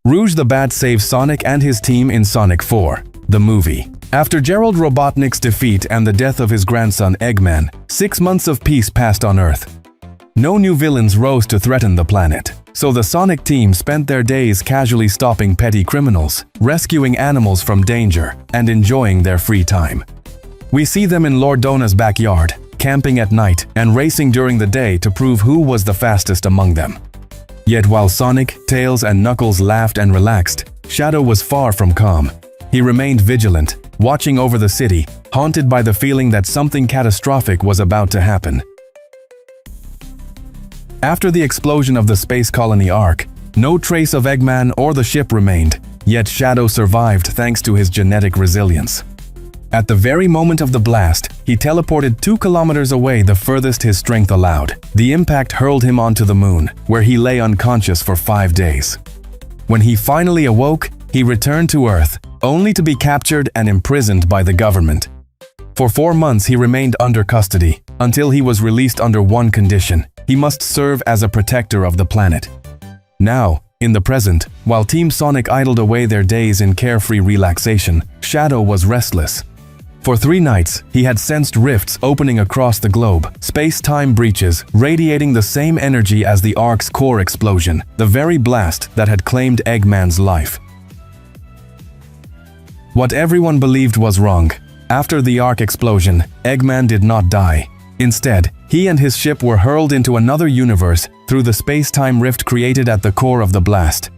Rouge the Bat saves Sonic and his team in Sonic 4, the movie. After Gerald Robotnik's defeat and the death of his grandson Eggman, 6 months of peace passed on Earth. No new villains rose to threaten the planet, so the Sonic team spent their days casually stopping petty criminals, rescuing animals from danger, and enjoying their free time. We see them in Lord Donna's backyard, camping at night and racing during the day to prove who was the fastest among them. Yet while Sonic, Tails, and Knuckles laughed and relaxed, Shadow was far from calm. He remained vigilant, watching over the city, haunted by the feeling that something catastrophic was about to happen. After the explosion of the space colony Ark, no trace of Eggman or the ship remained, yet Shadow survived thanks to his genetic resilience. At the very moment of the blast, he teleported 2 kilometers away, the furthest his strength allowed. The impact hurled him onto the moon, where he lay unconscious for 5 days. When he finally awoke, he returned to Earth, only to be captured and imprisoned by the government. For 4 months he remained under custody, until he was released under one condition: he must serve as a protector of the planet. Now, in the present, while Team Sonic idled away their days in carefree relaxation, Shadow was restless. For 3 nights, he had sensed rifts opening across the globe, space-time breaches, radiating the same energy as the Ark's core explosion, the very blast that had claimed Eggman's life. What everyone believed was wrong. After the Ark explosion, Eggman did not die. Instead, he and his ship were hurled into another universe through the space-time rift created at the core of the blast.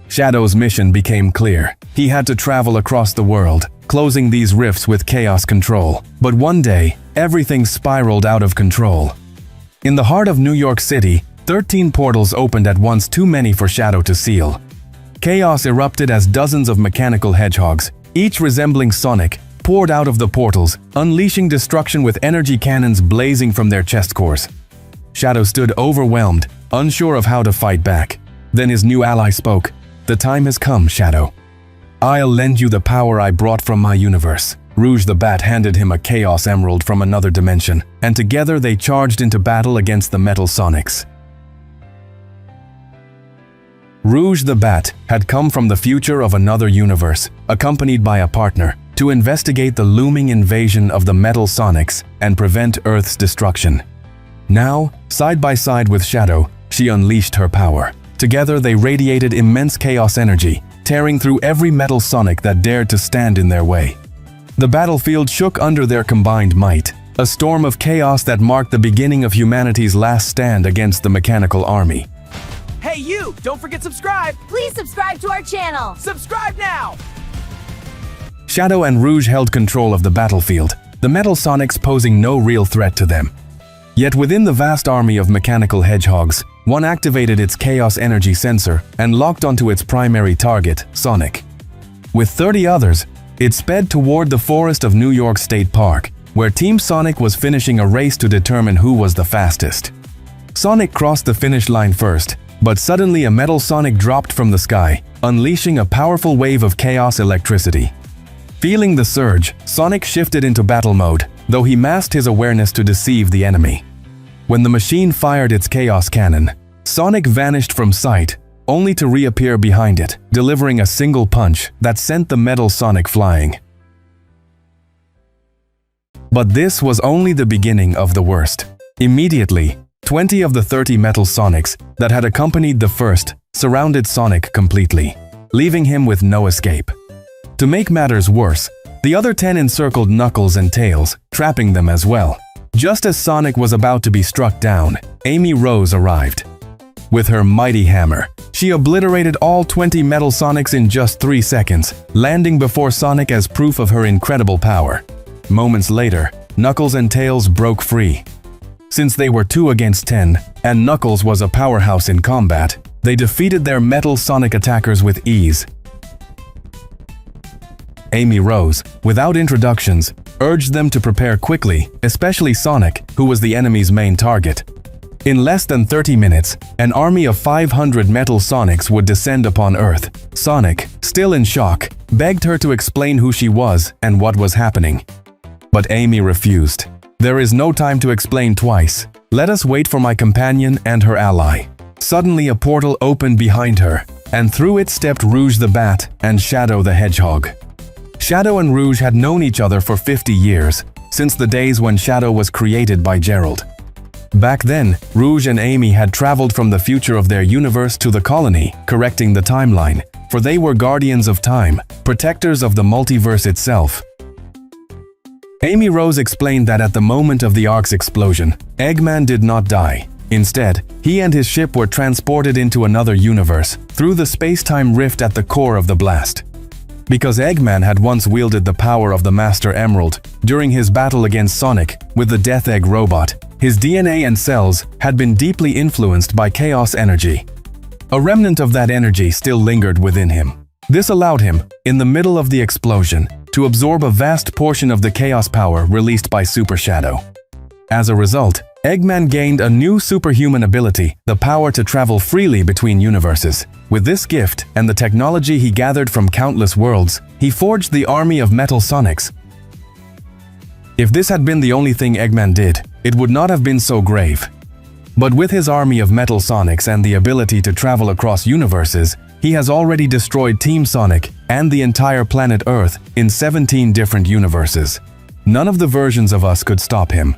Shadow's mission became clear. He had to travel across the world, closing these rifts with chaos control. But one day, everything spiraled out of control. In the heart of New York City, 13 portals opened at once, too many for Shadow to seal. Chaos erupted as dozens of mechanical hedgehogs, each resembling Sonic, poured out of the portals, unleashing destruction with energy cannons blazing from their chest cores. Shadow stood overwhelmed, unsure of how to fight back. Then his new ally spoke. "The time has come, Shadow. I'll lend you the power I brought from my universe." Rouge the Bat handed him a Chaos Emerald from another dimension, and together they charged into battle against the Metal Sonics. Rouge the Bat had come from the future of another universe, accompanied by a partner, to investigate the looming invasion of the Metal Sonics and prevent Earth's destruction. Now, side by side with Shadow, she unleashed her power. Together they radiated immense chaos energy, tearing through every Metal Sonic that dared to stand in their way. The battlefield shook under their combined might, a storm of chaos that marked the beginning of humanity's last stand against the mechanical army. Hey you! Don't forget subscribe! Please subscribe to our channel! Subscribe now! Shadow and Rouge held control of the battlefield, the Metal Sonics posing no real threat to them. Yet within the vast army of mechanical hedgehogs, one activated its chaos energy sensor and locked onto its primary target, Sonic. With 30 others, it sped toward the forest of New York State Park, where Team Sonic was finishing a race to determine who was the fastest. Sonic crossed the finish line first, but suddenly a Metal Sonic dropped from the sky, unleashing a powerful wave of chaos electricity. Feeling the surge, Sonic shifted into battle mode, though he masked his awareness to deceive the enemy. When the machine fired its chaos cannon, Sonic vanished from sight, only to reappear behind it, delivering a single punch that sent the Metal Sonic flying. But this was only the beginning of the worst. Immediately, 20 of the 30 Metal Sonics that had accompanied the first surrounded Sonic completely, leaving him with no escape. To make matters worse, the other 10 encircled Knuckles and Tails, trapping them as well. Just as Sonic was about to be struck down, Amy Rose arrived. With her mighty hammer, she obliterated all 20 Metal Sonics in just 3 seconds, landing before Sonic as proof of her incredible power. Moments later, Knuckles and Tails broke free. Since they were 2 against 10, and Knuckles was a powerhouse in combat, they defeated their Metal Sonic attackers with ease. Amy Rose, without introductions, urged them to prepare quickly, especially Sonic, who was the enemy's main target. In less than 30 minutes, an army of 500 Metal Sonics would descend upon Earth. Sonic, still in shock, begged her to explain who she was and what was happening. But Amy refused. "There is no time to explain twice. Let us wait for my companion and her ally." Suddenly a portal opened behind her, and through it stepped Rouge the Bat and Shadow the Hedgehog. Shadow and Rouge had known each other for 50 years, since the days when Shadow was created by Gerald. Back then, Rouge and Amy had traveled from the future of their universe to the colony, correcting the timeline, for they were guardians of time, protectors of the multiverse itself. Amy Rose explained that at the moment of the Ark's explosion, Eggman did not die. Instead, he and his ship were transported into another universe through the space-time rift at the core of the blast. Because Eggman had once wielded the power of the Master Emerald during his battle against Sonic with the Death Egg robot, his DNA and cells had been deeply influenced by chaos energy. A remnant of that energy still lingered within him. This allowed him, in the middle of the explosion, to absorb a vast portion of the chaos power released by Super Shadow. As a result, Eggman gained a new superhuman ability, the power to travel freely between universes. With this gift and the technology he gathered from countless worlds, he forged the army of Metal Sonics. If this had been the only thing Eggman did, it would not have been so grave. But with his army of Metal Sonics and the ability to travel across universes, he has already destroyed Team Sonic and the entire planet Earth in 17 different universes. None of the versions of us could stop him.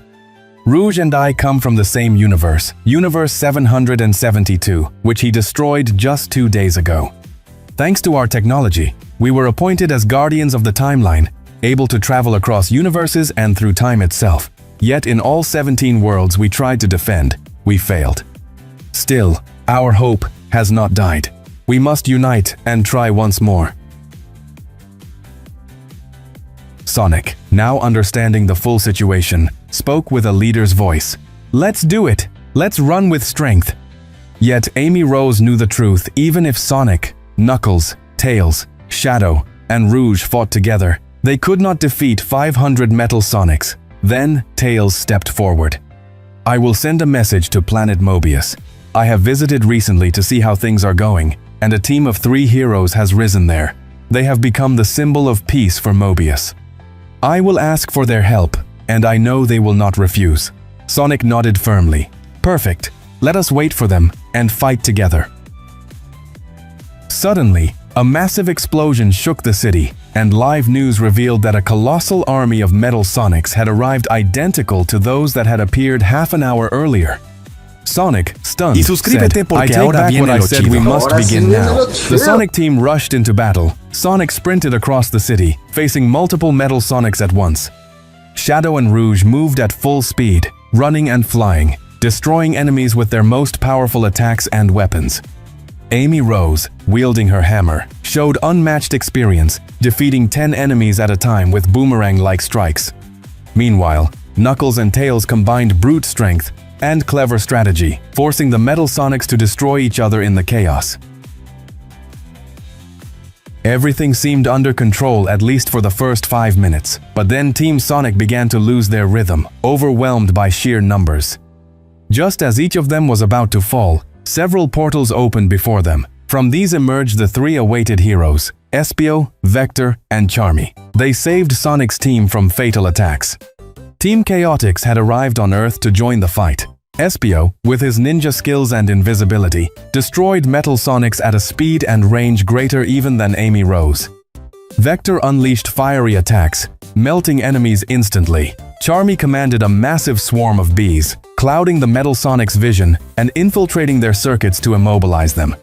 Rouge and I come from the same universe, Universe 772, which he destroyed just 2 days ago. Thanks to our technology, we were appointed as guardians of the timeline, able to travel across universes and through time itself. Yet in all 17 worlds we tried to defend, we failed. Still, our hope has not died. We must unite and try once more. Sonic, now understanding the full situation, spoke with a leader's voice. Let's do it! Let's run with strength! Yet Amy Rose knew the truth. Even if Sonic, Knuckles, Tails, Shadow, and Rouge fought together, they could not defeat 500 Metal Sonics. Then Tails stepped forward. I will send a message to Planet Mobius. I have visited recently to see how things are going, and a team of 3 heroes has risen there. They have become the symbol of peace for Mobius. I will ask for their help, and I know they will not refuse. Sonic nodded firmly. Perfect. Let us wait for them and fight together. Suddenly, a massive explosion shook the city, and live news revealed that a colossal army of Metal Sonics had arrived identical to those that had appeared half an hour earlier. Sonic, stunned, said, I take back what I said, we must begin now. The Sonic team rushed into battle. Sonic sprinted across the city, facing multiple Metal Sonics at once. Shadow and Rouge moved at full speed, running and flying, destroying enemies with their most powerful attacks and weapons. Amy Rose, wielding her hammer, showed unmatched experience, defeating 10 enemies at a time with boomerang-like strikes. Meanwhile, Knuckles and Tails combined brute strength and clever strategy, forcing the Metal Sonics to destroy each other in the chaos. Everything seemed under control at least for the first 5 minutes, but then Team Sonic began to lose their rhythm, overwhelmed by sheer numbers. Just as each of them was about to fall, several portals opened before them. From these emerged the 3 awaited heroes, Espio, Vector, and Charmy. They saved Sonic's team from fatal attacks. Team Chaotix had arrived on Earth to join the fight. Espio, with his ninja skills and invisibility, destroyed Metal Sonics at a speed and range greater even than Amy Rose. Vector unleashed fiery attacks, melting enemies instantly. Charmy commanded a massive swarm of bees, clouding the Metal Sonics' vision and infiltrating their circuits to immobilize them.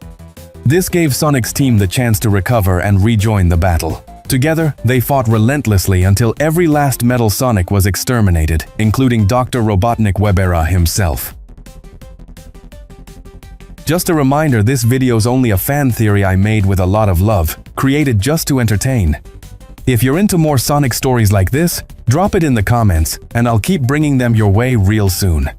This gave Sonic's team the chance to recover and rejoin the battle. Together, they fought relentlessly until every last Metal Sonic was exterminated, including Dr. Robotnik Webera himself. Just a reminder, this video's only a fan theory I made with a lot of love, created just to entertain. If you're into more Sonic stories like this, drop it in the comments, and I'll keep bringing them your way real soon.